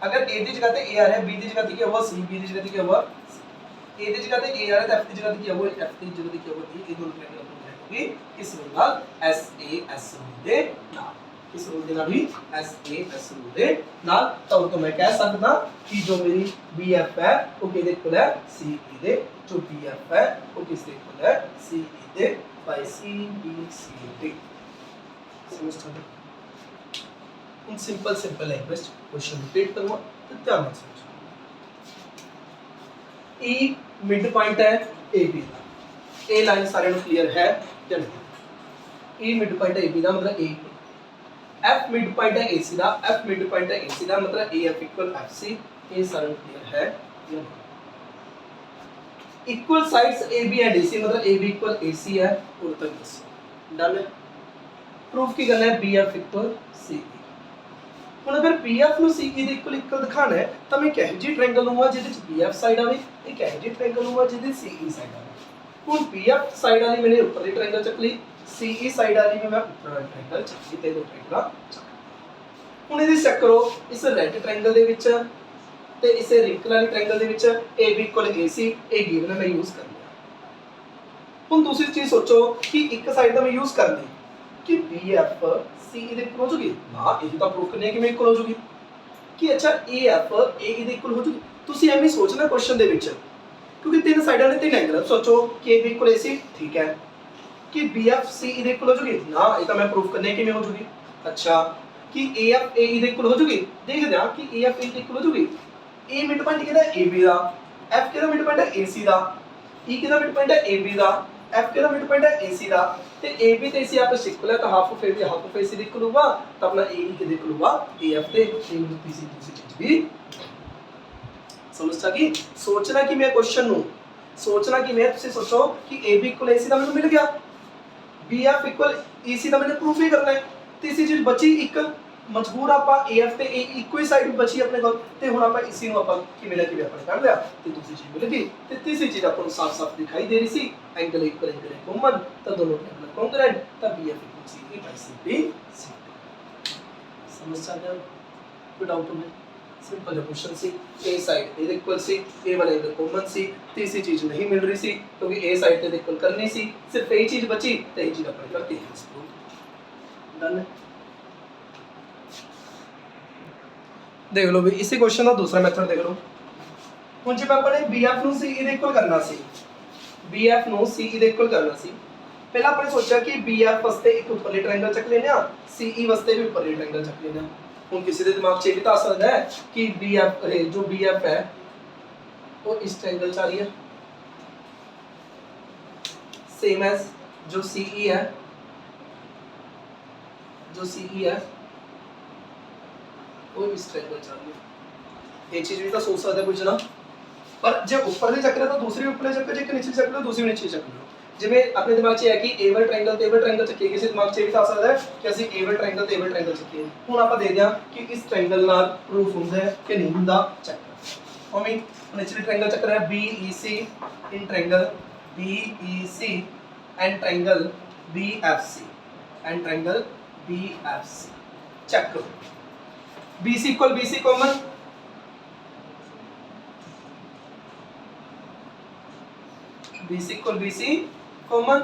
अगर A दी जगह ते A आ रहा है, B दी जगह ते क्या होगा C, B दी जगह ते क्या होगा A दी जगह ते A आ रहा है, तो F दी जगह ते क्या होगा F दी जगह ते क्या होगा E। दोनों ट्रायंगल कॉन्ग्रुएंट होगी किस रूल नाल? SAS रूल दे नाल, इस रूल के नाल भी SAS रूल दे नाल। तो मैं कह सकदा कि जो मेरी BF है वो किसके इक्वल है? CE दे, जो BF है वो किसके इक्वल है? CE दे बाय CBCD। समझ? उन simple simple language question repeat करूंगा तो ध्यान से समझो। E मिड पॉइंट है AB का, ए लाइन सारे क्लियर है या नहीं? E मिड पॉइंट है AB का मतलब A, F मिड पॉइंट है AC का, F मिड पॉइंट है AC का मतलब AF इक्वल FC, ये सारे क्लियर है या नहीं? Equal sides AB and AC मतलब AB इक्वल AC है, और तक बस डन है। प्रूफ की करना है BF इक्वल CE। ਹੁਣ अगर BF ਨੂੰ CE ਦੇ ਇਕੁਅਲ ਦਿਖਾਣਾ ਹੈ ਤਾਂ ਮੈਂ ਕਹੇ ਜੀ ਟ੍ਰਾਇੰਗਲ ਲੂੰਗਾ ਜਿਹਦੇ ਚ BF ਸਾਈਡ ਆਵੇ, ਇਹ ਕਹੇ ਜੀ ਟ੍ਰਾਇੰਗਲ ਲੂੰਗਾ ਜਿਹਦੇ CE ਸਾਈਡ ਆਵੇ। ਹੁਣ BF ਸਾਈਡ ਵਾਲੀ मैंने ਉੱਪਰਲੀ ਟ੍ਰਾਇੰਗਲ ਚੱਕ ਲਈ, CE ਸਾਈਡ ਵਾਲੀ ਮੈਂ ਉੱਪਰਲੀ ਟ੍ਰਾਇੰਗਲ ਚੱਕ ਲਈ, ਤੇ ਦੋ ਟ੍ਰਾਇੰਗਲ ਚੱਕ। ਹੁਣ ਇਹਦੇ ਚੈੱਕ ਕਰੋ ਇਸ ਰੈਡ ਟ੍ਰਾਇੰਗਲ ਦੇ ਵਿੱਚ ਤੇ ਇਸ ਰਿੰਕਲ ਵਾਲੇ ਟ੍ਰਾਇੰਗਲ ਦੇ ਵਿੱਚ AB = AC ਇਹ ਗਿਵਨ ਮੈਂ ਯੂਜ਼ ਕਰ ਲਿਆ। ਹੁਣ ਦੂਸਰੀ ਚੀਜ਼ ਸੋਚੋ ਕਿ ਇੱਕ ਸਾਈਡ ਤਾਂ ਮੈਂ ਯੂਜ਼ ਕਰ ਲਈ ਕਿ BF C ਇਹਦੇ ਇਕੁਅਲ ਹੋ ਜੂਗੀ ਨਾ, ਇਹ ਤਾਂ ਪ੍ਰੂਫ ਕਰਨੀ ਹੈ ਕਿ ਮੈਂ ਇਕੁਅਲ ਹੋ ਜੂਗੀ ਕਿ ਅੱਛਾ AF A ਇਹਦੇ ਇਕੁਅਲ ਹੋ ਜੂਗੀ। ਤੁਸੀਂ ਐਵੇਂ ਸੋਚਣਾ ਕੁਐਸਚਨ ਦੇ ਵਿੱਚ ਕਿਉਂਕਿ ਤਿੰਨ ਸਾਈਡਾਂ ਨੇ ਤਿੰਨ ਐਂਗਲ। ਸੋਚੋ ਕਿ AB = AC ਠੀਕ ਹੈ कि BF C ਇਹਦੇ ਇਕੁਅਲ ਹੋ ਜੂਗੀ ਨਾ, ਇਹ ਤਾਂ ਮੈਂ ਪ੍ਰੂਫ ਕਰਨੇ ਕਿਵੇਂ ਹੋ ਜੂਗੀ। ਅੱਛਾ ਕਿ AF A ਇਹਦੇ ਇਕੁਅਲ ਹੋ ਜੂਗੀ, ਦੇਖਦੇ ਹਾਂ ਕਿ AF A ਇਹਦੇ ਇਕੁਅਲ ਹੋ ਜੂਗੀ। A ਮਿਡ ਪੁਆਇੰਟ ਕਿਹਦਾ AB ਦਾ, F ਕਿਹਦਾ ਮਿਡ ਪੁਆਇੰਟ ਹੈ AC ਦਾ, E ਕਿਹਦਾ ਮਿਡ ਪੁਆਇੰਟ ਹੈ AB ਦਾ, F ਕਿਹਦਾ ਮਿਡ ਪੁਆਇੰਟ ਹੈ AC ਦਾ ਤੇ AB ਤੇ AC ਆਪਸ ਵਿੱਚ ਇਕੁਅਲ ਹੈ ਤਾਂ half of AB half of AC ਦੇ ਇਕੁਅਲ ਹੋਊਗਾ ਤਾਂ ਆਪਣਾ AE ਕਿਹਦੇ ਇਕੁਅਲ ਹੋਊਗਾ AF ਦੇ। दूसरी चीज भी समझता कि सोचना कि मैं क्वेश्चन ਨੂੰ सोचना कि मैं ਤੁਸੀਂ ਸੋਚੋ कि AB = AC ਦਾ ਮੈਨੂੰ ਮਿਲ ਗਿਆ, BF = AC ਦਾ मैंने प्रूफ ही करना है। तीसरी चीज बची एक मजबूर ਆਪਾਂ AF ਤੇ AE ਇੱਕੋ ਹੀ ਸਾਈਡ ਬਚੀ ਆਪਣੇ ਕੋਲ ਤੇ ਹੁਣ ਆਪਾਂ ਇਸੇ ਨੂੰ ਆਪਾਂ ਕਿਵੇਂ ਨਾ ਕਿਵੇਂ ਆਪਾਂ ਕੱਢ ਲਿਆ ਤੇ ਦੂਸਰੀ ਚੀਜ਼ ਮਿਲ ਗਈ ਤੇ ਤੀਸਰੀ ਚੀਜ਼ ਆਪਾਂ ਨੂੰ ਸਾਫ਼-ਸਾਫ਼ ਦਿਖਾਈ ਦੇ ਰਹੀ ਸੀ ਐਂਗਲ ਇਕੁਅਲ ਐਂਗਲ ਕਾਮਨ ਤਾਂ ਦੋਨੋਂ ਐਂਗਲ ਕੰਗਰੂਐਂਟ ਤਾਂ BF = CE/CD। समझ आ गया? कोई डाउट नहीं? सिंपल है क्वेश्चन सी। ए साइड ए इक्वल सी, ए वाला एंगल कॉमन सी, तीसरी चीज नहीं मिल रही सी क्योंकि ए साइड ते इक्वल करनी सी, सिर्फ यही चीज बची तो यही चीज अपन करते हैं। डन है। देख लो भी इसी क्वेश्चन का दूसरा मेथड देख लो। ਹੁਣ ਜੇ ਆਪਾਂ ਨੇ BF ਨੂੰ C ਦੇ ਇਕੁਅਲ ਕਰਨਾ ਸੀ, BF ਨੂੰ C ਦੇ ਇਕੁਅਲ ਕਰਨਾ ਸੀ, ਪਹਿਲਾਂ ਆਪਾਂ ਨੇ ਸੋਚਿਆ ਕਿ BF ਵਾਸਤੇ ਇੱਕ ਉੱਪਰਲੇ ਟ੍ਰਾਇੰਗਲ ਚੱਕ ਲੈਣਾ, CE ਵਾਸਤੇ ਵੀ ਉੱਪਰਲੇ ਟ੍ਰਾਇੰਗਲ ਚੱਕ ਲੈਣਾ। ਹੁਣ ਕਿਸੇ ਦੇ ਦਿਮਾਗ 'ਚ ਇਹ ਵੀ ਤਾਂ ਆ ਸਕਦਾ ਹੈ ਕਿ BF जो BF है वो इस ट्रायंगल 'ਚ आ रही है सेम एज जो CE है, जो CE है वो इस ट्रायंगल 'ਚ आ रही है। ये चीज भी तो सोच सकता है कुछ ना, पर जो ऊपर ले चक्कर है तो दूसरी ऊपर चक्कर, जो नीचे चक्कर है दूसरी नीचे चक्कर। जिवें अपने दिमाग 'ਚ है कि A वाला ट्रायंगल ते A वाला ट्रायंगल ਚੱਕੀਏ, ਕਿਸੇ ਦਿਮਾਗ 'ਚ ਇਹ ਵੀ ਤਾਂ ਆ ਸਕਦਾ ਹੈ ਕਿ ਅਸੀਂ A ਵਾਲਾ ट्रायंगल ਤੇ A वाला ट्रायंगल ਚੱਕੀਏ। ਹੁਣ ਆਪਾਂ ਦੇਖਦੇ ਹਾਂ ਕਿ ਇਸ ट्रायंगल ਨਾਲ ਪ੍ਰੂਫ ਹੁੰਦਾ ਹੈ ਕਿ ਨਹੀਂ ਹੁੰਦਾ। ਚੱਕਰ ਉਵੇਂ ਨੈਚੁਰਲ ट्रायंगल ਚੱਕਰ ਹੈ BEC in triangle BEC and triangle BFC and triangle BFC। Check करो BC = BC common, BC = BC common,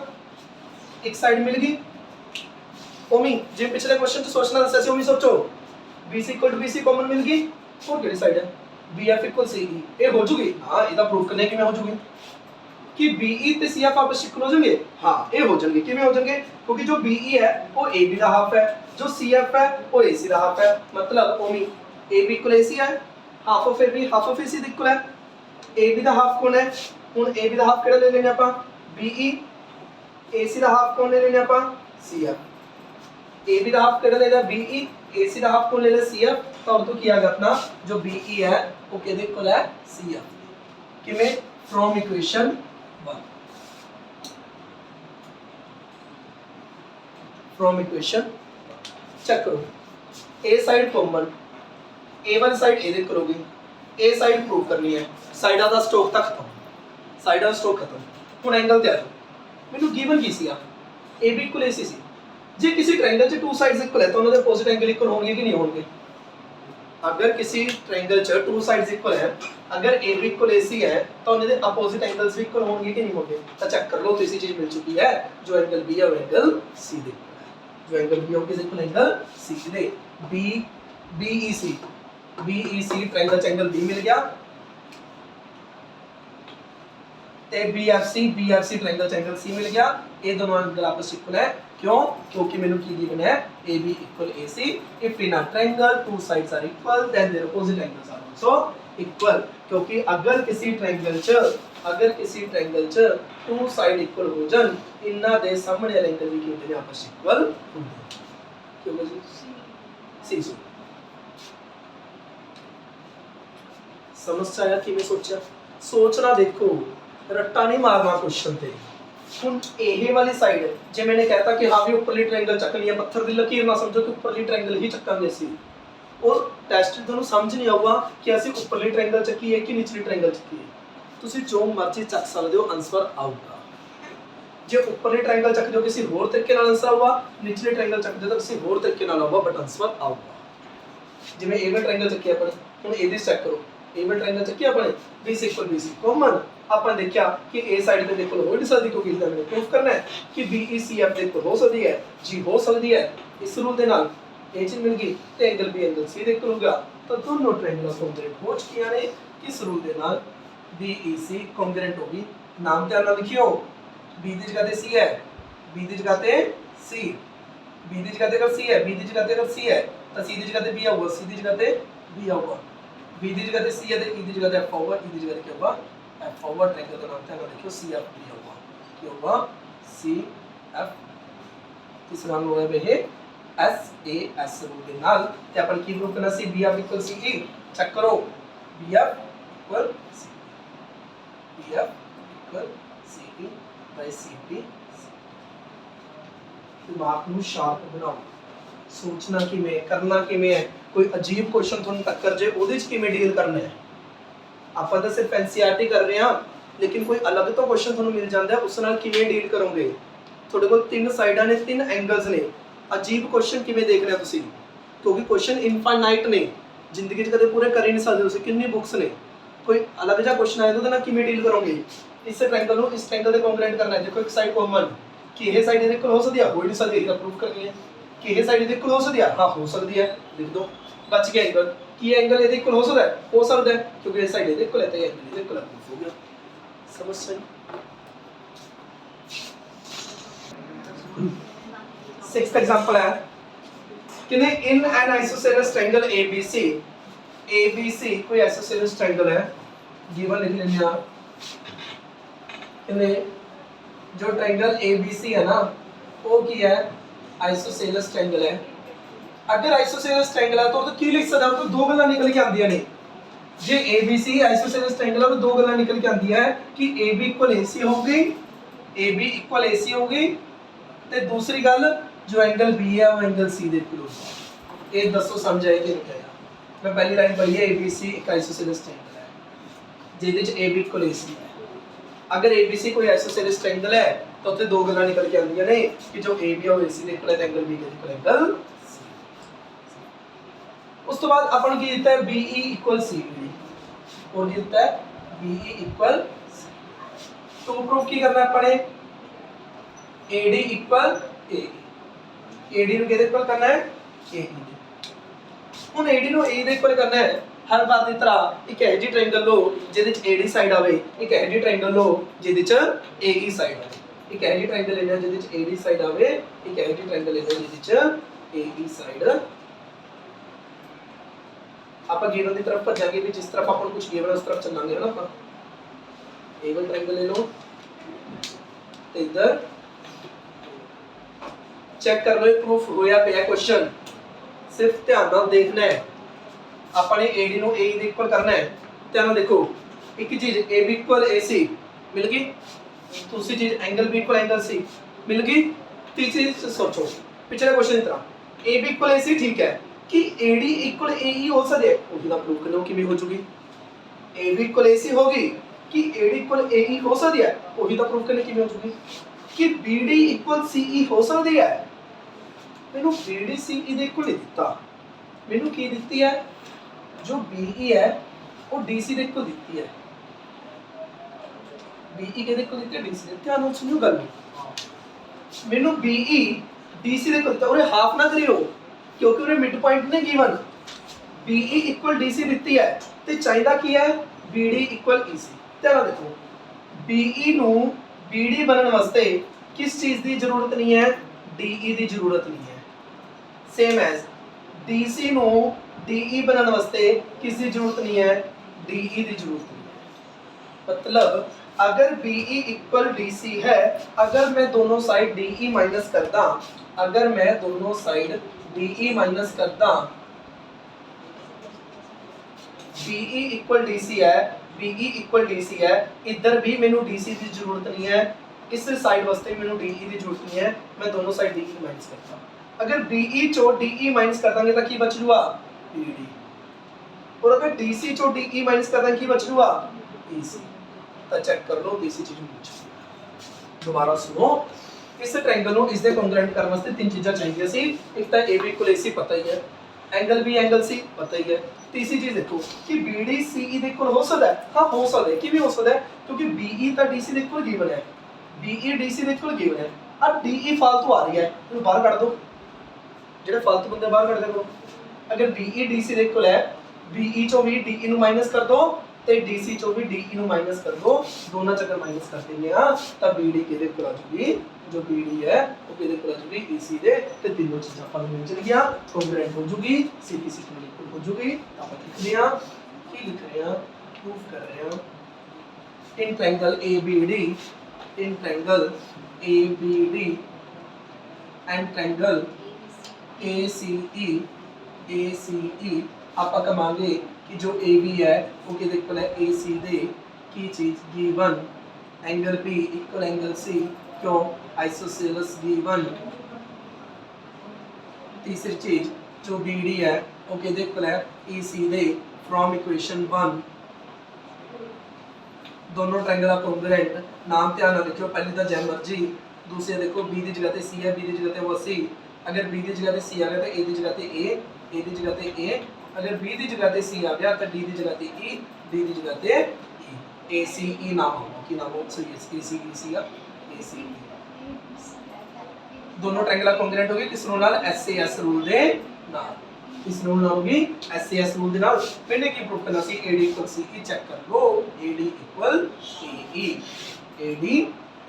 एक साइड मिल गई। ओमी जे पिछले क्वेश्चन तो सोचना दसा सी, ओमी सोचो BC = BC कॉमन मिल गई और केड़ी साइड है BF = CE ये हो जूगी। हां ਇਹਦਾ प्रूफ करने किवें हो जूगी कि BE ते CF आपस में इक्वल हो जाएंगे। हां ये हो जाएंगे, किवें हो जाएंगे क्योंकि जो BE है वो AB का हाफ है, जो CF है वो AC का हाफ है। मतलब ओमी AB = AC है, half of AB half of AC equal है। AB का हाफ कौन है, ਹੁਣ AB ਦਾ ਹਾਫ ਕਿਹੜਾ ਲੈ ਲੈਣੇ ਆਪਾਂ BE, AC ਦਾ ਹਾਫ ਕੌਣ ਲੈ ਲੈਣੇ ਆਪਾਂ CF। AB ਦਾ ਹਾਫ ਕਿਹੜਾ ਲੈ ਲਿਆ BE, AC ਦਾ ਹਾਫ ਕੌਣ ਲੈ ਲਿਆ CF। ਤਾਂ ਉਦੋਂ ਕੀ ਆ ਗਿਆ ਆਪਣਾ ਜੋ BE ਹੈ ਉਹ ਕਿਹਦੇ ਇਕੁਅਲ ਹੈ CF। ਕਿਵੇਂ from equation 1, from equation check ਕਰੋ A ਸਾਈਡ ਕਾਮਨ, A ਵਾਲੀ ਸਾਈਡ ਇਹਦੇ ਇਕੁਅਲ ਹੋਗੀ, A ਸਾਈਡ ਪ੍ਰੂਵ ਕਰਨੀ ਹੈ, ਸਾਈਡਾਂ ਦਾ ਸਟੋਕ ਤੱਕ ਖਤਮ, ਸਾਈਡਾਂ ਦਾ ਸਟੋਕ ਖਤਮ। ਹੁਣ ਐਂਗਲ ਤੇ ਆ ਜਾਓ, ਮੈਨੂੰ ਗਿਵਨ ਕੀ ਸੀ ਆ AB = AC ਸੀ। ਜੇ ਕਿਸੇ ट्रायंगल 'ਚ टू साइड्स इक्वल है तो उनके अपोजिट एंगल इक्वल होंगे कि नहीं होंगे। अगर किसी ट्रायंगल 'ਚ टू साइड्स इक्वल है, अगर AB = AC है तो उनके अपोजिट एंगल्स भी इक्वल होंगे कि नहीं होंगे। तो चेक कर लो, तीसरी चीज मिल चुकी है, जो एंगल B है वो एंगल C दे, जो एंगल B है वो किस इक्वल एंगल C दे। BEC ट्रायंगल 'ਚ एंगल B मिल गया ते BFC ट्रायंगल 'ਚ एंगल C मिल गया। ये दोनों एंगल आपस में इक्वल है, क्यों क्योंकि मैंने की गिवन है AB = AC if in a triangle two sides are equal then their opposite angles are also equal। क्योंकि अगर किसी ट्रायंगल 'ਚ टू साइड इक्वल हो जान, इन्ना दे सामने वाले एंगल भी कितने आपस में इक्वल होंगे। क्यों जी C समझ आया कि मैं सोचना देखो, रट्टा नहीं मारना क्वेश्चन ते। ਹੁਣ ਇਹ ਵਾਲੀ ਸਾਈਡ ਜੇ ਮੈंने कहता कि हाँ भी ऊपरली ट्रायंगल ਚੱਕਣੀ ਹੈ, ਪੱਥਰ ਦੀ ਲਕੀਰ ਨਾ ਸਮਝੋ ਕਿ ਉੱਪਰਲੀ ट्रायंगल ਹੀ ਚੱਕਾਂਗੇ ਅਸੀਂ। ਉਹ ਟੈਸਟ ਤੁਹਾਨੂੰ ਸਮਝ ਨਹੀਂ ਆਊਗਾ ਕਿ ਅਸੀਂ ਉੱਪਰਲੀ ट्रायंगल ਚੱਕੀਏ ਕਿ ਨੀਚਲੀ ट्रायंगल ਚੱਕੀਏ। ਤੁਸੀਂ ਜੋ ਮਰਜ਼ੀ ਚੱਕ ਸਕਦੇ ਹੋ, ਆਨਸਰ ਆਊਗਾ। ਜੇ ਉੱਪਰਲੀ ट्रायंगल ਚੱਕ ਜੋ ਕਿਸੇ ਹੋਰ ਤਰੀਕੇ ਨਾਲ ਆਨਸਰ ਆਊਗਾ, ਨੀਚਲੀ ट्रायंगल ਚੱਕ ਜੋ ਤਾਂ ਕਿਸੇ ਹੋਰ ਤਰੀਕੇ ਨਾਲ ਆਊਗਾ, ਬਟ ਆਨਸਰ ਆਊਗਾ। ਜਿਵੇਂ ਏਵਲ ਟ੍ਰਾਇੰਗਲ ਚੱਕਿਆ ਆਪਣੇ, ਹੁਣ ਇਹਦੀ ਚੈੱਕ ਕਰੋ, ਏਵਲ ਟ੍ਰਾਇੰਗਲ ਚੱਕਿਆ ਆਪਣੇ, BC = BC ਕਾਮਨ, ਆਪਾਂ ਦੇਖਿਆ ਕਿ A ਸਾਈਡ ਤੇ ਦੇਖੋ ਹੋ ਨਹੀਂ ਸਕਦੀ ਕਿਉਂਕਿ ਇਹਦਾ ਮੈਨੂੰ ਪ੍ਰੂਫ ਕਰਨਾ ਹੈ ਕਿ BECF ਦੇ ਕੋਲ ਹੋ ਸਕਦੀ ਹੈ, G ਹੋ ਸਕਦੀ ਹੈ। ਇਸ ਰੂਲ ਦੇ ਨਾਲ ਇਹ ਚੀਜ਼ ਮਿਲ ਗਈ ਤੇ ਐਂਗਲ B ਐਂਗਲ C ਦੇ ਕੋਲ ਹੋਗਾ, ਤਾਂ ਦੋਨੋਂ ਟ੍ਰਾਇੰਗਲ ਕੰਗਰੂਐਂਟ ਹੋ ਚੁੱਕੀਆਂ ਨੇ ਕਿਸ ਰੂਲ ਦੇ ਨਾਲ, BEC ਕੰਗਰੂਐਂਟ ਹੋ ਗਈ। ਨਾਮ ਧਿਆਨ ਨਾਲ ਲਿਖਿਓ, B ਦੀ ਜਗ੍ਹਾ ਤੇ C ਹੈ, B ਦੀ ਜਗ੍ਹਾ ਤੇ C, B ਦੀ ਜਗ੍ਹਾ ਤੇ ਅਗਰ C ਹੈ, B ਦੀ ਜਗ੍ਹਾ ਤੇ ਅਗਰ C ਹੈ ਤਾਂ C ਦੀ ਜਗ੍ਹਾ ਤੇ B ਆਊਗਾ, C ਦੀ ਜਗ੍ਹਾ ਤੇ B ਆਊਗਾ, B ਦੀ ਜਗ੍ਹਾ ਤੇ C ਹੈ ਤੇ E ਦੀ ਜਗ੍ਹਾ ਤੇ F ਆਊਗਾ, E ਦੀ ਜਗ੍ਹਾ ਤੇ ਕੀ ਹੋਊਗਾ F ਆਊਗਾ। ਟ੍ਰਾਇੰਗਲ ਦਾ ਨਾਮ ਧਿਆਨ ਨਾਲ ਲਿਖਿਓ, CFB ਆਊਗਾ, ਕੀ ਹੋਊਗਾ CF। ਤੀਸਰਾ ਰੂਲ ਹੈ ਇਹ SAS ਰੂਲ ਦੇ ਨਾਲ, ਤੇ ਆਪਾਂ ਕੀ ਪ੍ਰੂਫ ਕਰਨਾ ਸੀ, BF = CE, ਚੈੱਕ ਕਰੋ, BF = CE, BF = CE by CP। दिमाग ਨੂੰ ਸ਼ਾਰਪ ਬਣਾਓ, ਸੋਚਣਾ ਕਿਵੇਂ, ਕਰਨਾ ਕਿਵੇਂ ਹੈ, ਕੋਈ ਅਜੀਬ ਕੁਐਸਚਨ ਤੁਹਾਨੂੰ ਟੱਕਰ ਜੇ ਉਹਦੇ 'ਚ ਕਿਵੇਂ ਡੀਲ ਕਰਨਾ ਹੈ। ਆਪਾਂ ਤਾਂ ਸਿਰਫ NCERT ਕਰ ਰਹੇ ਹਾਂ, ਲੇਕਿਨ ਕੋਈ ਅਲੱਗ ਤੋਂ ਕੁਐਸਚਨ ਤੁਹਾਨੂੰ ਮਿਲ ਜਾਂਦਾ ਹੈ, ਉਸ ਨਾਲ ਕਿਵੇਂ ਡੀਲ ਕਰੋਗੇ। ਤੁਹਾਡੇ ਕੋਲ 3 ਸਾਈਡਾਂ ਨੇ, 3 ਐਂਗਲਸ ਨੇ, ਅਜੀਬ ਕੁਐਸਚਨ ਕਿਵੇਂ ਦੇਖ ਰਹੇ ਹੋ ਤੁਸੀਂ, ਕਿਉਂਕਿ ਕੁਐਸਚਨ ਇਨਫਾਈਨਾਈਟ ਨੇ, ਜ਼ਿੰਦਗੀ 'ਚ ਕਦੇ ਪੂਰੇ ਕਰ ਹੀ ਨਹੀਂ ਸਕਦੇ ਤੁਸੀਂ, ਕਿੰਨੀ ਬੁੱਕਸ ਨੇ, ਕੋਈ ਅਲੱਗ ਜਿਹਾ ਕੁਐਸਚਨ ਆਇਆ ਤਾਂ ਉਹਦੇ ਨਾਲ ਕਿਵੇਂ ਡੀਲ ਕਰੋਗੇ। ਇਸ ਟ੍ਰਾਇੰਗਲ ਨੂੰ ਇਸ ਟ੍ਰਾਇੰਗਲ ਦੇ ਕੰਗਰੂਐਂਟ ਕਰਨਾ ਹੈ। ਦੇਖੋ ਇੱਕ ਸਾਈਡ ਕਾਮਨ, ਕਿ ਇਹ ਸਾਈਡ ਇਹਦੇ ਕੋਲ ਹੋ ਸਕਦੀ ਹੈ, ਹੋ ਨਹੀਂ ਸਕਦੀ, ਇਹਦਾ ਪ੍ਰੂਫ ਕਰਨੀ ਹੈ ਕਿ ਇਹ ਸਾਈਡ ਇਹਦੇ ਕੋਲ ਹੋ ਸਕਦੀ ਹੈ, ਹਾਂ ਹੋ ਸਕਦੀ ਹੈ, ਲਿਖ ਦੋ, ਬਚ ਗਿਆ ਐਂਗਲ। ਕੀ ਐਂਗਲ ਇਹਦੇ ਕੋਲ ਹੋ ਸਕਦਾ ਹੈ, ਹੋ ਸਕਦਾ ਹੈ, ਕਿਉਂਕਿ ਇਹ ਸਾਈਡ ਇਹਦੇ ਕੋਲ ਹੈ ਤੇ ਐਂਗਲ ਇਹਦੇ ਕੋਲ ਹੈ, ਪ੍ਰੂਫ ਹੋ ਗਿਆ। ਸਮਝ ਸਹੀ। 6th एग्जांपल है कि in an isosceles triangle ABC कोई आइसोसेलेस ट्रायंगल है, गिवन लिख लेंगे आप, इन्हें जो ट्रायंगल ABC है ना वो की है आइसोसेलेस ट्रायंगल है। अगर आइसोसेलेस ट्रायंगल है तो की लिख सकदा, तो दो गल्लां निकल के आंदियां ने, जे ABC आइसोसेलेस ट्रायंगल है तो दो गल्लां निकल के आंदी है कि AB = AC होगी, AB = AC होगी, ते दूसरी गल जो एंगल B है वो एंगल C दे इक्वल होगा। ये दसो समझ आए कि नहीं आया। मैं पहली लाइन पढ़ी है, ABC एक आइसोसेलेस ट्रायंगल है जिहदे च AB = AC है। अगर ABC कोई आइसोसेलेस ट्रायंगल है तो उत्ते दो गल्लां निकल के आंदियां ने कि जो AB और AC दे इक्वल है एंगल B के इक्वल एंगल C। उस तो बाद अपन की दिता है BE = CE, और दिता है BE = C। तो प्रूफ की करना पड़े, AD = AE, AD ਨੂੰ ਕਿਹਦੇ ਇਕੁਅਲ ਕਰਨਾ ਹੈ, AE ਦੇ। ਹੁਣ AD ਨੂੰ AE ਦੇ ਇਕੁਅਲ ਕਰਨਾ ਹੈ, ਹਰ ਵਾਰ ਦੀ ਤਰ੍ਹਾਂ ਇੱਕ ਇਹੋ ਜਿਹੀ ਟ੍ਰਾਇੰਗਲ ਲਓ ਜਿਹਦੇ ਚ AD ਸਾਈਡ ਆਵੇ, ਇੱਕ ਇਹੋ ਜਿਹੀ ਟ੍ਰਾਇੰਗਲ ਲਓ ਜਿਹਦੇ ਚ AE ਸਾਈਡ ਆਵੇ, ਇੱਕ ਇਹੋ ਜਿਹੀ ਟ੍ਰਾਇੰਗਲ ਲੈਣਾ ਜਿਹਦੇ ਚ AD ਸਾਈਡ ਆਵੇ, ਇੱਕ ਇਹੋ ਜਿਹੀ ਟ੍ਰਾਇੰਗਲ ਲੈਣਾ ਜਿਹਦੇ ਚ AE ਸਾਈਡ। ਆਪਾਂ ਗਿਵਨ ਦੀ ਤਰਫ ਭੱਜਾਂਗੇ ਵੀ ਜਿਸ ਤਰਫ ਆਪਾਂ ਨੂੰ ਕੁਝ ਗਿਵਨ ਉਸ ਤਰਫ ਚੱਲਾਂਗੇ, ਹੈ ਨਾ। ਆਪਾਂ ਏਵਲ ਟ੍ਰਾਇੰਗਲ ਲੈ ਲਓ ਤੇ ਇਧਰ चेक कर लो, प्रूफ होया पिया क्वेश्चन, सिर्फ ध्यान नाल देखना है। आपने AD नु AE दे इक्वल करना है, ध्यान नाल देखो, एक चीज AB = AC मिल गई, दूसरी चीज एंगल B = एंगल C मिल गई, तीसरी चीज सोचो पिछले क्वेश्चन की तरह AB = AC ठीक है कि AD = AE हो सकता है, ਉਹਦੀ ਦਾ ਪ੍ਰੂਫ ਕਰੋ ਕਿਵੇਂ ਹੋ ਜੂਗੀ। AB = AC होगी कि AD = AE हो सकती है, ਉਹਦੀ ਦਾ ਪ੍ਰੂਫ ਕਰਨੇ ਕਿਵੇਂ ਹੋ ਜੂਗੀ। कि BD = CE हो सकती है, मैंने BD CE दे इक्वल दिता, मैंने की दिती है जो BE है वो DC दे इक्वल दिती है, BE के दे इक्वल दिती है DC दे। ध्यान ਨਾਲ ਸੁਣਿਓ ਗੱਲ, मैंने BE DC दे इक्वल दिता, और हाफ ना करियो क्योंकि उन्हें मिड पॉइंट ने गिवन BE = DC दिती है ते चाहिदा की है BD = EC। ध्यान ਨਾਲ देखो, BE ਨੂੰ BD बनने वास्ते किस चीज की जरूरत नहीं है, DE की जरूरत नहीं है। सेम एज DC नो DE बनने वास्ते किस की जरूरत नहीं है, DE की जरूरत नहीं है। मतलब अगर BE = DC है, अगर मैं दोनों साइड DE माइनस करता, अगर मैं दोनों साइड DE माइनस करता, BE = DC है, BE = DC है, इधर भी मैंने DC की जरूरत नहीं है, इस साइड वास्ते मैंने DE की जरूरत नहीं है, मैं दोनों साइड DE माइनस करता। अगर BE चो DE माइनस कर देंगे तो की बच लूगा BD, और अगर DC चो DE माइनस कर देंगे की बच लूगा EC। तो चेक कर लो DC चीज पूछ, दोबारा सुनो, इस ट्रायंगल नु इस दे कंग्रुएंट करने वास्ते तीन चीज़ां चाहिए सी। एक तो AB = AC पता ही है, एंगल बी एंगल सी पता ही है। तीसरी चीज देखो कि बी डी सी ई दे इक्वल हो सकता है, हाँ हो सकता है कि भी हो सकता है क्योंकि बी ई तो डी सी दे इक्वल गिवन है, बी ई डी सी दे इक्वल गिवन है। अब डी ई फालतू आ रही है तो बाहर काट दो, ਜਿਹੜੇ फालतू बंदे बाहर ਕੱਢ ਦੇਖੋ। अगर बी ई डी सी ਦੇ ਇਕੁਅਲ ਹੈ बी ई ਚੋਂ ਵੀ डी ई ਨੂੰ ਮਾਈਨਸ ਕਰ ਦੋ ਤੇ डी सी ਚੋਂ ਵੀ डी ई ਨੂੰ ਮਾਈਨਸ ਕਰ ਦੋ, ਦੋਨਾਂ ਚ ਅਗਰ ਮਾਈਨਸ ਕਰ ਦਿੰਦੇ ਆ ਤਾਂ बी डी ਕਿਹਦੇ ਇਕੁਅਲ ਆ ਜੂਗੀ, जो बी डी है वो किहदे इक्वल आ जूगी ई सी दे ते तीनों चीज़ां ਆਪਾਂ ਨੂੰ ਮਿਲ ਜਾਣਗੀਆਂ, ਕੋਂਗਰੂਐਂਟ ਹੋ ਜੂਗੀ, सी पी सी इक्वल हो जूगी। ਆਪਾਂ ਲਿਖਦੇ ਆ ਕੀ ਲਿਖ ਰਹੇ ਆ, प्रूफ कर रहे हैं in triangle A B D, in triangle A B D and triangle ACE ਆਪਾਂ ਕਮਾਂਗੇ कि जो AB है वो किहदे इक्वल है AC दे की चीज given angle B equal angle C, क्यों आइसोसेलेस गिवन। तीसरी चीज जो BD है वो किहदे इक्वल है EC दे फ्रॉम इक्वेशन 1। दोनों ट्रायंगल कॉन्ग्रुएंट, नाम ध्यान ਨਾਲ लिखियो, पहली तो जै मर्जी, दूसरे देखो B की जगह पे C है, B की जगह पे वो C, अगर B की जगह पे C आ गया तो A की जगह पे A की जगह पे A, अगर B की जगह पे C आ गया तो D की जगह पे E, D की जगह पे E, ACE नाम होगा, की नाम होगा सही है ACE या ACE। दोनों ट्रायंगल कॉन्ग्रुएंट होगी किस रूल नाल, SAS रूल दे नाल, किस रूल नाल होगी SAS रूल दे नाल। मैंने की प्रूफ करना सी AD इक्वल CE, चेक कर लो AD equal AE, AD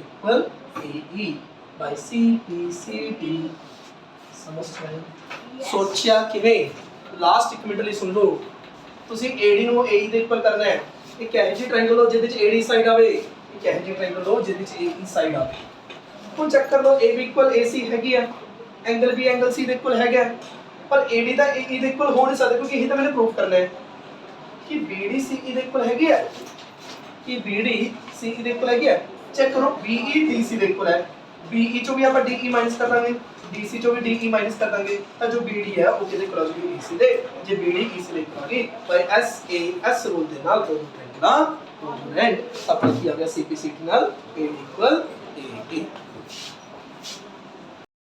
equal AE by CPCT। समझ गए, सोचिया किवें, लास्ट एक मिनट ਲਈ ਸੁਣ ਲਓ। ਤੁਸੀਂ AD ਨੂੰ AE ਦੇ ਇਕੁਅਲ ਕਰਨਾ ਹੈ, ਇੱਕ ਇਹੋ ਜਿਹੀ ਟ੍ਰਾਇੰਗਲ ਲਓ ਜਿਹਦੇ ਵਿੱਚ AD ਸਾਈਡ ਆਵੇ, ਇੱਕ ਇਹੋ ਜਿਹੀ ਟ੍ਰਾਇੰਗਲ ਲਓ ਜਿਹਦੇ ਵਿੱਚ AE ਸਾਈਡ ਆਵੇ। ਹੁਣ ਚੈੱਕ ਕਰ ਲਓ AB ਇਕੁਅਲ AC ਹੈਗੀ ਆ, ਐਂਗਲ B ਐਂਗਲ C ਦੇ ਇਕੁਅਲ ਹੈਗਾ, ਪਰ AD ਤਾਂ AE ਦੇ ਇਕੁਅਲ ਹੋ ਨਹੀਂ ਸਕਦਾ ਕਿਉਂਕਿ ਇਹ ਤਾਂ ਮੈंने ਪ੍ਰੂਫ ਕਰਨਾ ਹੈ ਕਿ BD CE ਦੇ ਇਕੁਅਲ ਹੈਗੀ ਆ, ਕਿ BD CE ਦੇ ਇਕੁਅਲ ਹੈਗੀ ਆ। ਚੈੱਕ ਕਰੋ BE DC ਦੇ ਇਕੁਅਲ ਹੈ, BE ਚੋਂ ਵੀ ਆਪਾਂ DE ਮਾਈਨਸ ਕਰ ਦਾਂਗੇ, DC ਚੋਂ ਵੀ DE ਮਾਈਨਸ ਕਰ ਦਾਂਗੇ ਤਾਂ ਜੋ BD ਹੈ ਉਹ ਕਿਹਦੇ ਇਕੁਅਲ ਆ ਜੂਗੀ EC ਦੇ, ਜੇ BD EC ਦੇ ਇਕੁਅਲ ਆ ਗਈ ਬਾਈ SAS ਰੂਲ ਦੇ ਨਾਲ ਦੋਨੋਂ ਟ੍ਰਾਇੰਗਲਾਂ ਕੋਂਗਰੂਐਂਟ। ਆਪਣਾ ਕੀ ਆ ਗਿਆ CPCT ਨਾਲ AD ਇਕੁਅਲ AE।